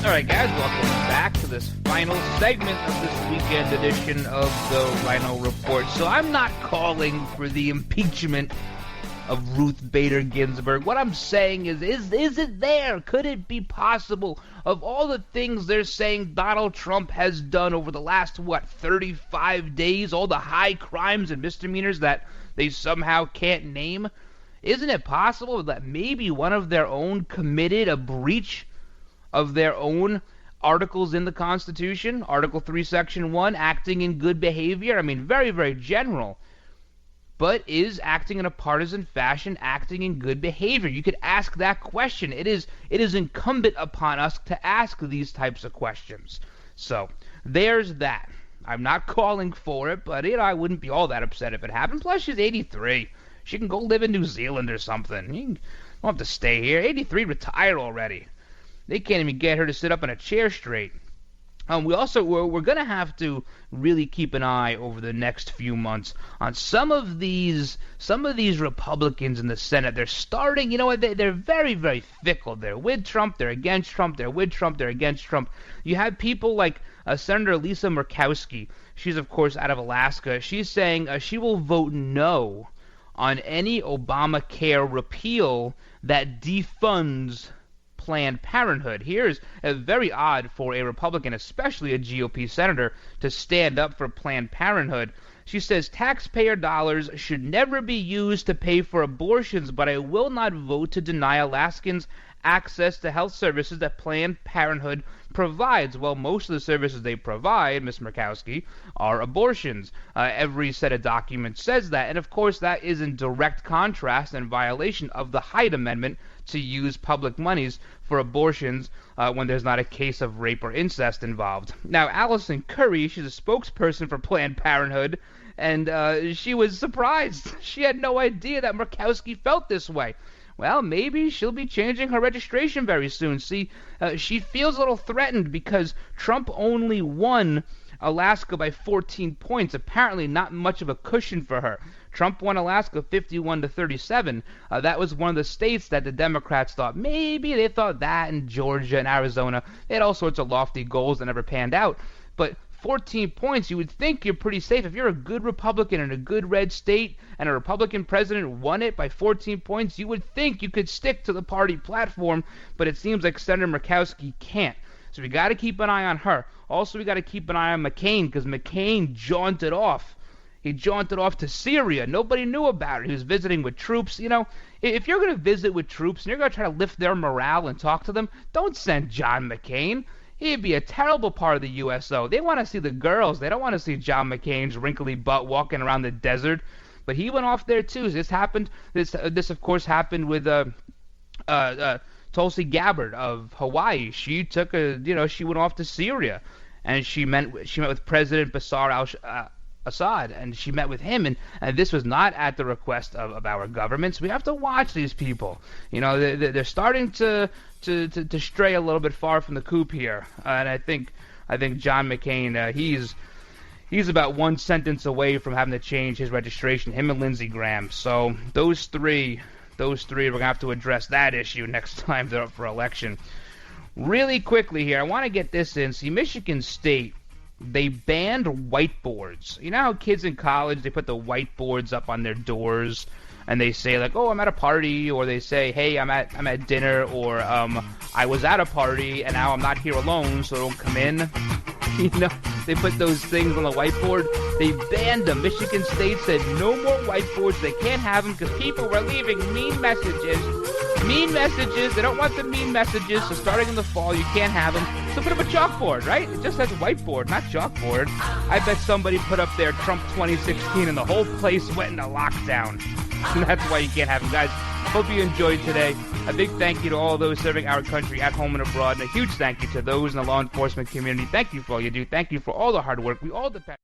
[SPEAKER 13] All right, guys, welcome back to this final segment of this weekend edition of the Ryno Report. So I'm not calling for the impeachment of Ruth Bader Ginsburg. What I'm saying is it there? Could it be possible, of all the things they're saying Donald Trump has done over the last, 35 days, all the high crimes and misdemeanors that they somehow can't name, isn't it possible that maybe one of their own committed a breach of their own articles in the Constitution? Article 3, Section 1, acting in good behavior. I mean, very, very general. But is acting in a partisan fashion acting in good behavior? You could ask that question. It is incumbent upon us to ask these types of questions. So, there's that. I'm not calling for it, but I wouldn't be all that upset if it happened. Plus, she's 83. She can go live in New Zealand or something. You don't have to stay here. 83, retired already. They can't even get her to sit up in a chair straight. We're going to have to really keep an eye over the next few months on some of these Republicans in the Senate. They're starting, they're very, very fickle. They're with Trump, they're against Trump, they're with Trump, they're against Trump. You have people like Senator Lisa Murkowski. She's, of course, out of Alaska. She's saying she will vote no on any Obamacare repeal that defunds Planned Parenthood. Here's very odd for a Republican, especially a GOP senator, to stand up for Planned Parenthood. She says taxpayer dollars should never be used to pay for abortions, but I will not vote to deny Alaskans access to health services that Planned Parenthood provides. Well, most of the services they provide, Ms. Murkowski, are abortions. Every set of documents says that. And, of course, that is in direct contrast and violation of the Hyde Amendment to use public monies for abortions when there's not a case of rape or incest involved. Now, Allison Curry, she's a spokesperson for Planned Parenthood, and she was surprised. She had no idea that Murkowski felt this way. Well, maybe she'll be changing her registration very soon. See, she feels a little threatened because Trump only won Alaska by 14 points. Apparently not much of a cushion for her. Trump won Alaska 51-37. That was one of the states that the Democrats thought maybe they thought that, and Georgia and Arizona. They had all sorts of lofty goals that never panned out. But 14 points, you would think you're pretty safe. If you're a good Republican in a good red state and a Republican president won it by 14 points, you would think you could stick to the party platform, but it seems like Senator Murkowski can't. So we got to keep an eye on her. Also, we got to keep an eye on McCain, because McCain jaunted off. He jaunted off to Syria. Nobody knew about it. He was visiting with troops. If you're going to visit with troops and you're going to try to lift their morale and talk to them, don't send John McCain. He'd be a terrible part of the USO. They want to see the girls. They don't want to see John McCain's wrinkly butt walking around the desert. But he went off there too. This of course happened with Tulsi Gabbard of Hawaii. She took she went off to Syria, and she met with President Bashar al-Assad, and she met with him, and this was not at the request of our governments. We have to watch these people. They're starting to stray a little bit far from the coop here, and I think John McCain, he's about one sentence away from having to change his registration. Him and Lindsey Graham. So those three, we're gonna have to address that issue next time they're up for election. Really quickly here, I want to get this in. See, Michigan State, they banned whiteboards. You know how kids in college, they put the whiteboards up on their doors, and they say like, "Oh, I'm at a party," or they say, "Hey, I'm at dinner," or "I was at a party and now I'm not here alone, so don't come in." They put those things on the whiteboard. They banned them. Michigan State said no more whiteboards. They can't have them because people were leaving mean messages. Mean messages. They don't want the mean messages. So starting in the fall, you can't have them. It's a bit of a chalkboard, right? It just says whiteboard, not chalkboard. I bet somebody put up there Trump 2016 and the whole place went into lockdown. And that's why you can't have them. Guys, hope you enjoyed today. A big thank you to all those serving our country at home and abroad, and a huge thank you to those in the law enforcement community. Thank you for all you do. Thank you for all the hard work. We all depend.